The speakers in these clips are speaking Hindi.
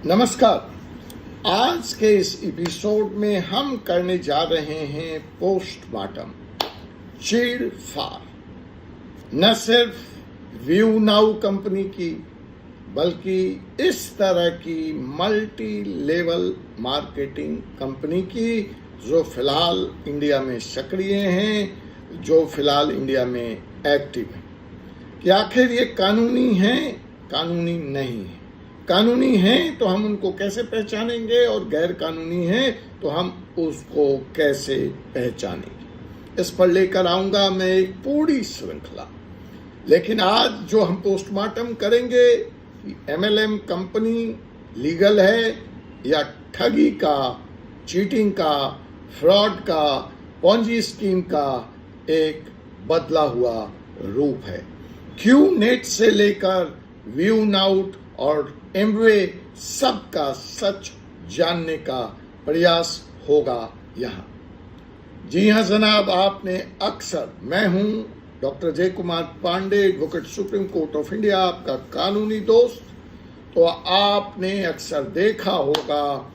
नमस्कार। आज के इस एपिसोड में हम करने जा रहे हैं पोस्टमार्टम चीर-फाड़ न सिर्फ व्यू नाउ कंपनी की बल्कि इस तरह की मल्टी लेवल मार्केटिंग कंपनी की जो फिलहाल इंडिया में सक्रिय हैं, जो फिलहाल इंडिया में एक्टिव हैं। कि आखिर ये कानूनी है, कानूनी नहीं है। कानूनी हैं तो हम उनको कैसे पहचानेंगे और गैर कानूनी हैं तो हम उसको कैसे पहचानेंगे, इस पर लेकर आऊंगा मैं एक पूरी श्रृंखला। लेकिन आज जो हम पोस्टमार्टम करेंगे, एमएलएम कंपनी लीगल है या ठगी का, चीटिंग का, फ्रॉड का, पॉन्जी स्कीम का एक बदला हुआ रूप है। क्यू नेट से लेकर व्यू नाउट और एमवे सबका सच जानने का प्रयास होगा यहाँ। जी हाँ जनाब, आपने अक्सर, मैं हूँ doctor Jai Kumar Pandey, advocate supreme court of India, आपका कानूनी दोस्त। तो आपने अक्सर देखा होगा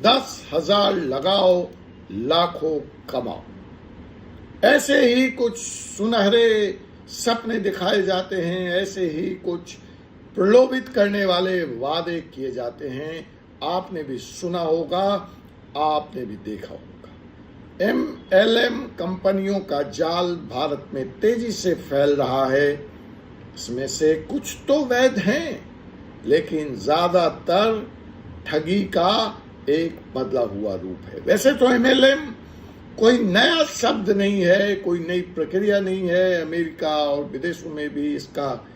10,000 लगाओ लाखों कमाओ, ऐसे ही कुछ सुनहरे सपने दिखाए जाते हैं, ऐसे ही कुछ प्रलोभित करने वाले वादे किए जाते हैं। आपने भी सुना होगा, आपने भी देखा होगा। एमएलएम कंपनियों का जाल भारत में तेजी से फैल रहा है। इसमें से कुछ तो वैध हैं, लेकिन ज्यादातर ठगी का एक बदला हुआ रूप है। वैसे तो एमएलएम कोई नया शब्द नहीं है, कोई नई प्रक्रिया नहीं है। अमेरिका और विदेशों में भी इसका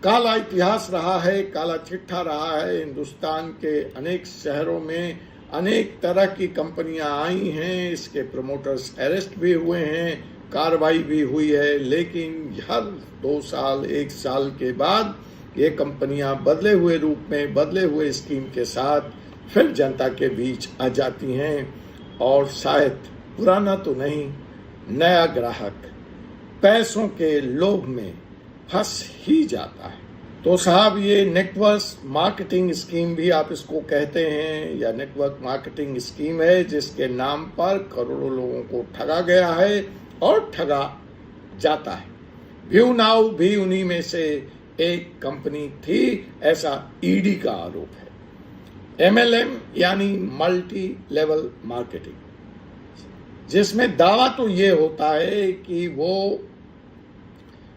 काला इतिहास रहा है, काला चिट्ठा रहा है। हिंदुस्तान के अनेक शहरों में अनेक तरह की कंपनियां आई हैं, इसके प्रमोटर्स अरेस्ट भी हुए हैं, कार्रवाई भी हुई है। लेकिन हर 2 साल 1 साल के बाद ये कंपनियां बदले हुए रूप में, बदले हुए स्कीम के साथ फिर जनता के बीच आ जाती हैं और शायद पुराना तो नहीं, नया ग्राहक पैसों के लोभ में फंस ही जाता है। तो साहब, ये नेटवर्क मार्केटिंग स्कीम भी आप इसको कहते हैं, या नेटवर्क मार्केटिंग स्कीम है जिसके नाम पर करोड़ों लोगों को ठगा गया है और ठगा जाता है। व्यू नाउ भी उन्हीं में से एक कंपनी थी, ऐसा ईडी का आरोप है। एमएलएम यानी मल्टी लेवल मार्केटिंग, जिसमें दावा तो ये होता है कि वो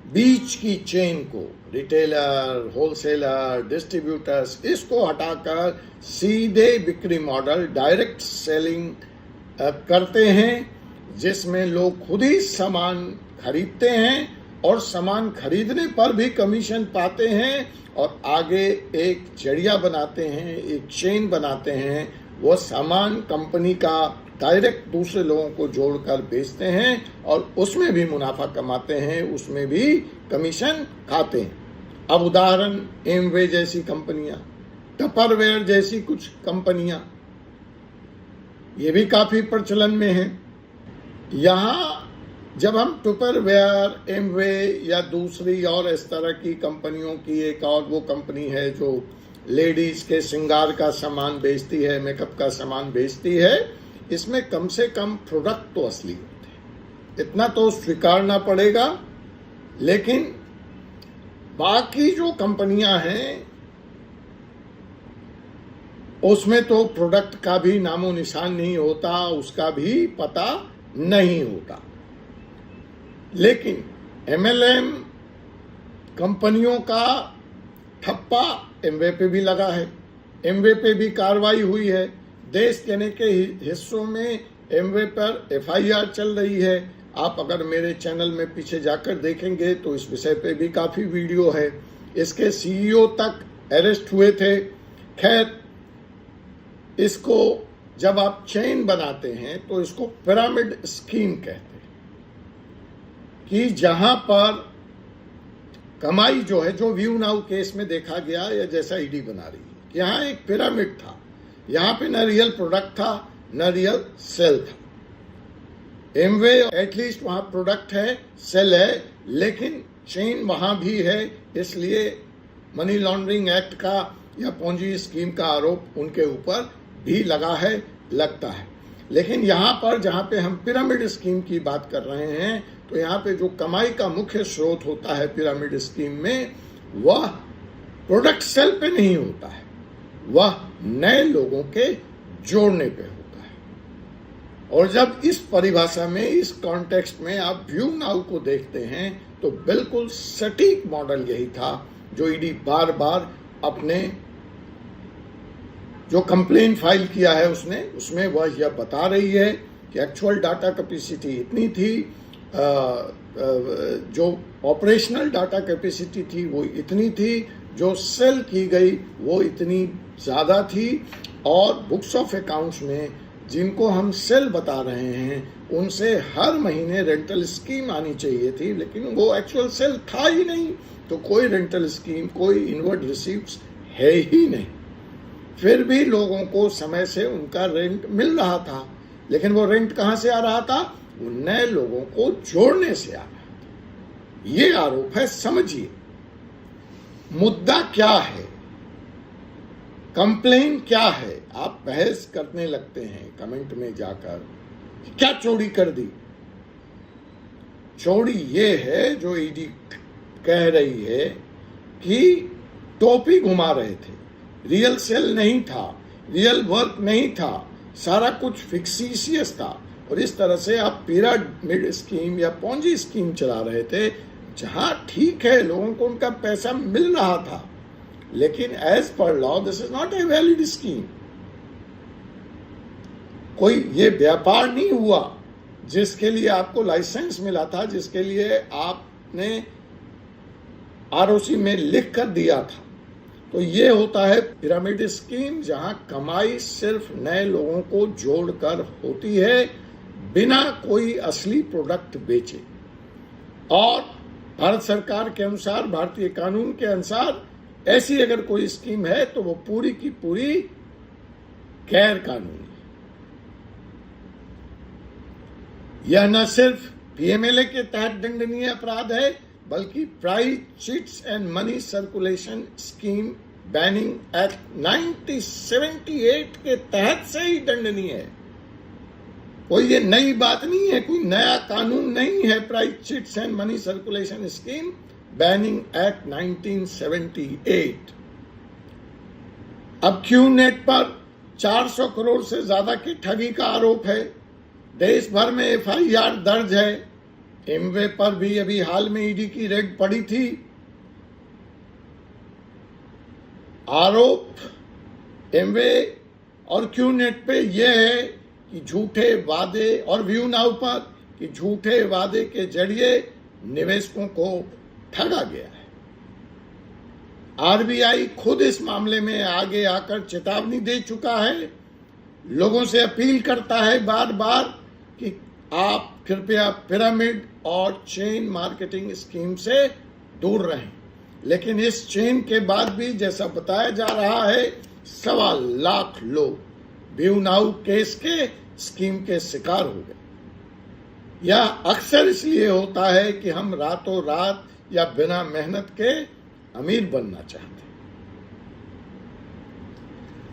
बीच की चेन को, रिटेलर, होलसेलर, डिस्ट्रीब्यूटर्स, इसको हटाकर सीधे बिक्री मॉडल, डायरेक्ट सेलिंग करते हैं, जिसमें लोग खुद ही सामान खरीदते हैं और सामान खरीदने पर भी कमीशन पाते हैं और आगे एक जरिया बनाते हैं, एक चेन बनाते हैं। वो सामान कंपनी का डायरेक्ट दूसरे लोगों को जोड़कर बेचते हैं और उसमें भी मुनाफा कमाते हैं, उसमें भी कमीशन खाते हैं। अब उदाहरण, एमवे जैसी कंपनियां, टपरवेयर जैसी कुछ कंपनियां, ये भी काफी प्रचलन में हैं। यहाँ जब हम टपरवेयर, एमवे या दूसरी और इस तरह की कंपनियों की एक और वो कंपनी है जो लेडीज के श्रृंगार का सामान बेचती है, मेकअप का सामान बेचती है, इसमें कम से कम प्रोडक्ट तो असली होते हैं, इतना तो स्वीकारना पड़ेगा। लेकिन बाकी जो कंपनियां हैं उसमें तो प्रोडक्ट का भी नामो निशान नहीं होता, उसका भी पता नहीं होता। लेकिन एमएलएम कंपनियों का ठप्पा एमवे पे भी लगा है, एमवे पे भी कार्रवाई हुई है। देश के अनेक हिस्सों में एमवे पर एफआईआर चल रही है। आप अगर मेरे चैनल में पीछे जाकर देखेंगे तो इस विषय पे भी काफी वीडियो है। इसके सीईओ तक अरेस्ट हुए थे। खैर, इसको जब आप चेन बनाते हैं तो इसको पिरामिड स्कीम कहते हैं, कि जहां पर कमाई जो है, जो व्यू नाउ केस में देखा गया या जैसा ईडी बना रही है, यहाँ एक पिरामिड था। यहाँ पे न रियल प्रोडक्ट था, न रियल सेल था। एमवे एटलीस्ट वहां प्रोडक्ट है, सेल है, लेकिन चेन वहां भी है। इसलिए मनी लॉन्ड्रिंग एक्ट का या पोंजी स्कीम का आरोप उनके ऊपर भी लगता है। लेकिन यहाँ पर जहाँ पे हम पिरामिड स्कीम की बात कर रहे हैं, तो यहाँ पे जो कमाई का मुख्य स्रोत होता है पिरामिड स्कीम में, वह प्रोडक्ट सेल पे नहीं होता है, वह नए लोगों के जोड़ने पे होता है। और जब इस परिभाषा में, इस कॉन्टेक्स्ट में आप व्यू नाउ को देखते हैं, तो बिल्कुल सटीक मॉडल यही था जो ईडी बार बार अपने जो कंप्लेन फाइल किया है उसमें वह यह बता रही है कि एक्चुअल डाटा कैपेसिटी इतनी थी, जो ऑपरेशनल डाटा कैपेसिटी थी वो इतनी थी, जो सेल की गई वो इतनी ज़्यादा थी, और बुक्स ऑफ अकाउंट्स में जिनको हम सेल बता रहे हैं उनसे हर महीने रेंटल स्कीम आनी चाहिए थी, लेकिन वो एक्चुअल सेल था ही नहीं, तो कोई रेंटल स्कीम, कोई इनवर्ड रिसीप्ट्स है ही नहीं। फिर भी लोगों को समय से उनका रेंट मिल रहा था, लेकिन वो रेंट कहाँ से आ रहा था? वो नए लोगों को जोड़ने से आ रहा था। ये आरोप है। समझिए मुद्दा क्या है, कंप्लेन क्या है। आप बहस करने लगते हैं कमेंट में जाकर, क्या चोरी कर दी। चोरी ये है जो ईडी कह रही है कि टोपी घुमा रहे थे, रियल सेल नहीं था, रियल वर्क नहीं था, सारा कुछ फिक्सिशियस था, और इस तरह से आप पिरामिड स्कीम या पोंजी स्कीम चला रहे थे, जहां ठीक है लोगों को उनका पैसा मिल रहा था, लेकिन as per law this is not a valid scheme. कोई ये व्यापार नहीं हुआ जिसके लिए आपको लाइसेंस मिला था, जिसके लिए आपने आरओसी में लिख कर दिया था। तो ये होता है पिरामिड स्कीम, जहां कमाई सिर्फ नए लोगों को जोड़कर होती है, बिना कोई असली प्रोडक्ट बेचे। और भारत सरकार के अनुसार, भारतीय कानून के अनुसार, ऐसी अगर कोई स्कीम है तो वो पूरी की पूरी गैर कानूनी। यह न सिर्फ पीएमएलए के तहत दंडनीय अपराध है, बल्कि price chits and money circulation scheme banning act 1978 के तहत से ही दंडनीय है। कोई ये नई बात नहीं है, कोई नया कानून नहीं है। Price chits and money circulation scheme banning act 1978। अब क्यूनेट पर 400 करोड़ से ज्यादा की ठगी का आरोप है। देश भर में एफआईआर दर्ज है। एमवे पर भी अभी हाल में ईडी की रेड पड़ी थी। आरोप एमवे और क्यूनेट पे यह है कि झूठे वादे, और व्यू नाउ पर कि झूठे वादे के जरिए निवेशकों को ठगा गया है। आरबीआई खुद इस मामले में आगे आकर चेतावनी दे चुका है, लोगों से अपील करता है बार बार कि आप कृपया पिरामिड और चेन मार्केटिंग स्कीम से दूर रहें। लेकिन इस चेन के बाद भी, जैसा बताया जा रहा है, 1.25 लाख लोग व्यू नाउ केस के स्कीम के शिकार हो गए। यह अक्सर इसलिए होता है कि हम रातों रात या बिना मेहनत के अमीर बनना चाहते हैं।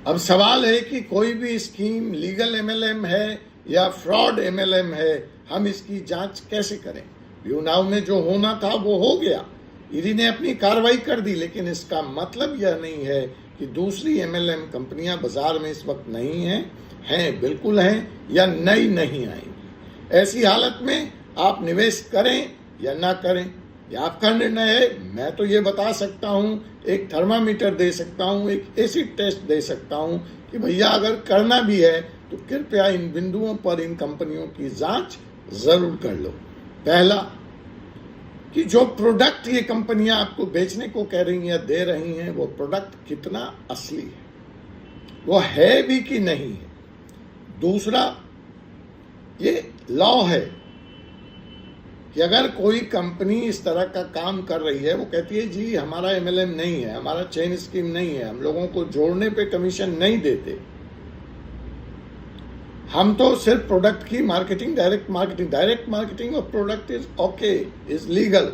अब सवाल है कि कोई भी स्कीम लीगल एमएलएम है या फ्रॉड एमएलएम है, हम इसकी जांच कैसे करें? व्यू नाउ में जो होना था वो हो गया, ईडी ने अपनी कार्रवाई कर दी, लेकिन इसका मतलब यह नहीं है कि दूसरी एमएलएम कंपनियां बाजार में इस वक्त नहीं हैं, बिल्कुल हैं, या नई नहीं आएंगी। ऐसी हालत में आप निवेश करें या ना करें, यह आपका निर्णय है। मैं तो ये बता सकता हूं, एक थर्मामीटर दे सकता हूं, एक एसिड टेस्ट दे सकता हूं कि भैया अगर करना भी है तो कृपया इन बिंदुओं पर इन कंपनियों की जांच जरूर कर लो। पहला, कि जो प्रोडक्ट ये कंपनियां आपको बेचने को कह रही हैं, दे रही हैं, वो प्रोडक्ट कितना असली है, वो है भी कि नहीं है। दूसरा, ये लॉ है कि अगर कोई कंपनी इस तरह का काम कर रही है, वो कहती है जी हमारा एमएलएम नहीं है, हमारा चेन स्कीम नहीं है, हम लोगों को जोड़ने पे कमीशन नहीं देते, हम तो सिर्फ प्रोडक्ट की मार्केटिंग, डायरेक्ट मार्केटिंग और product is okay, is legal.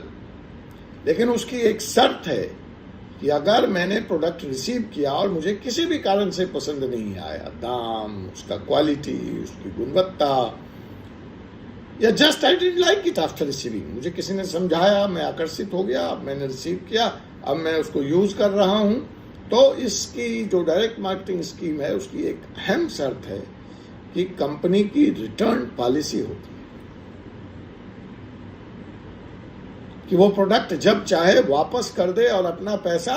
लेकिन उसकी एक शर्त है कि अगर मैंने प्रोडक्ट रिसीव किया और मुझे किसी भी कारण से पसंद नहीं आया, दाम, उसका क्वालिटी, उसकी गुणवत्ता, या just I didn't like it after receiving, मुझे किसी ने समझाया, मैं आकर्षित हो गया, अब मैंने रिसीव किया, अब मैं उसको यूज कर रहा हूं, तो इसकी जो डायरेक्ट मार्केटिंग स्कीम है उसकी एक अहम शर्त है कि कंपनी की रिटर्न पॉलिसी होती है कि वो प्रोडक्ट जब चाहे वापस कर दे और अपना पैसा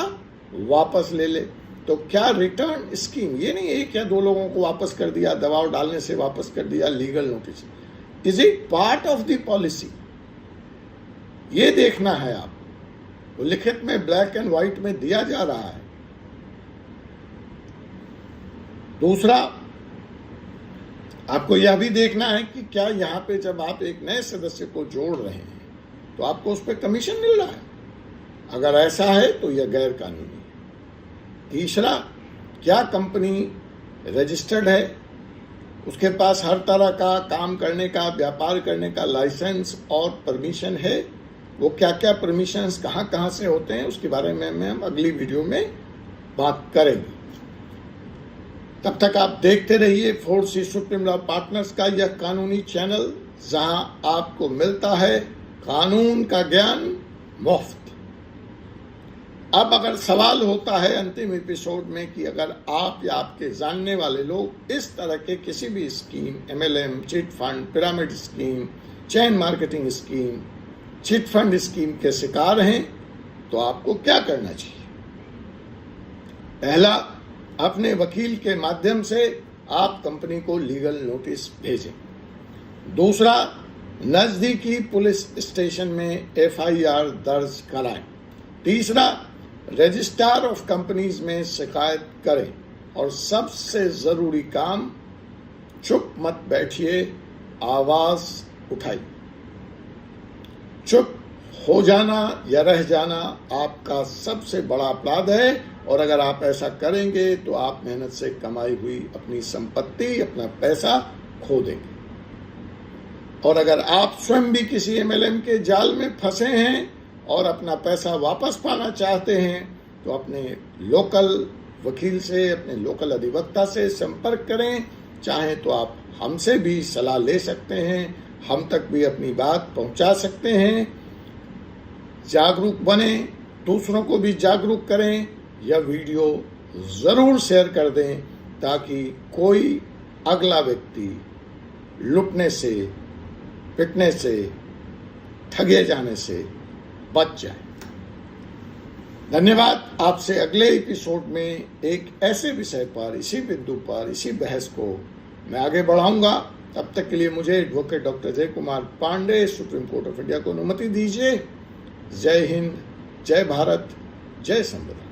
वापस ले ले। तो क्या रिटर्न स्कीम, ये नहीं एक या दो लोगों को वापस कर दिया, दबाव डालने से वापस कर दिया, legal notice, is it part of the policy, ये देखना है आप। वो लिखित में ब्लैक एंड व्हाइट में दिया जा रहा है। दूसरा, आपको यह भी देखना है कि क्या यहां पे जब आप एक नए सदस्य को जोड़ रहे हैं तो आपको उस पर कमीशन मिल रहा है, अगर ऐसा है तो यह गैर कानूनी है। तीसरा, क्या कंपनी रजिस्टर्ड है, उसके पास हर तरह का काम करने का, व्यापार करने का लाइसेंस और परमिशन है। वो क्या क्या परमिशंस कहाँ कहाँ से होते हैं उसके बारे में हम अगली वीडियो में बात करेंगे। तब तक आप देखते रहिए 4C सुप्रीम लॉ पार्टनर्स का यह कानूनी चैनल, जहां आपको मिलता है कानून का ज्ञान मुफ्त। अब अगर सवाल होता है अंतिम एपिसोड में कि अगर आप या आपके जानने वाले लोग इस तरह के किसी भी scheme, MLM, chit fund, pyramid scheme, chain marketing scheme, chit fund scheme के शिकार हैं, तो आपको क्या करना चाहिए? पहला, अपने वकील के माध्यम से आप कंपनी को लीगल नोटिस भेजें। दूसरा, नजदीकी पुलिस स्टेशन में FIR दर्ज कराएं। तीसरा, रजिस्ट्रार ऑफ कंपनीज में शिकायत करें। और सबसे जरूरी काम, चुप मत बैठिए, आवाज उठाइए। चुप हो जाना या रह जाना आपका सबसे बड़ा अपराध है, और अगर आप ऐसा करेंगे तो आप मेहनत से कमाई हुई अपनी संपत्ति, अपना पैसा खो देंगे। और अगर आप स्वयं भी किसी MLM के जाल में फंसे हैं और अपना पैसा वापस पाना चाहते हैं, तो अपने लोकल वकील से, अपने लोकल अधिवक्ता से संपर्क करें। चाहें तो आप हमसे भी सलाह ले सकते हैं, हम तक भी अपनी बात पहुंचा सकते हैं। जागरूक बने, दूसरों को भी जागरूक करें। यह वीडियो जरूर शेयर कर दें ताकि कोई अगला व्यक्ति लुटने से, पिटने से, ठगे जाने से बच जाए। धन्यवाद। आपसे अगले एपिसोड में एक ऐसे विषय पर, इसी बिंदु पर, इसी बहस को मैं आगे बढ़ाऊंगा। तब तक के लिए मुझे advocate doctor Jai Kumar Pandey, supreme court of India को अनुमति दीजिए। जय हिंद, जय भारत, जय संविधान।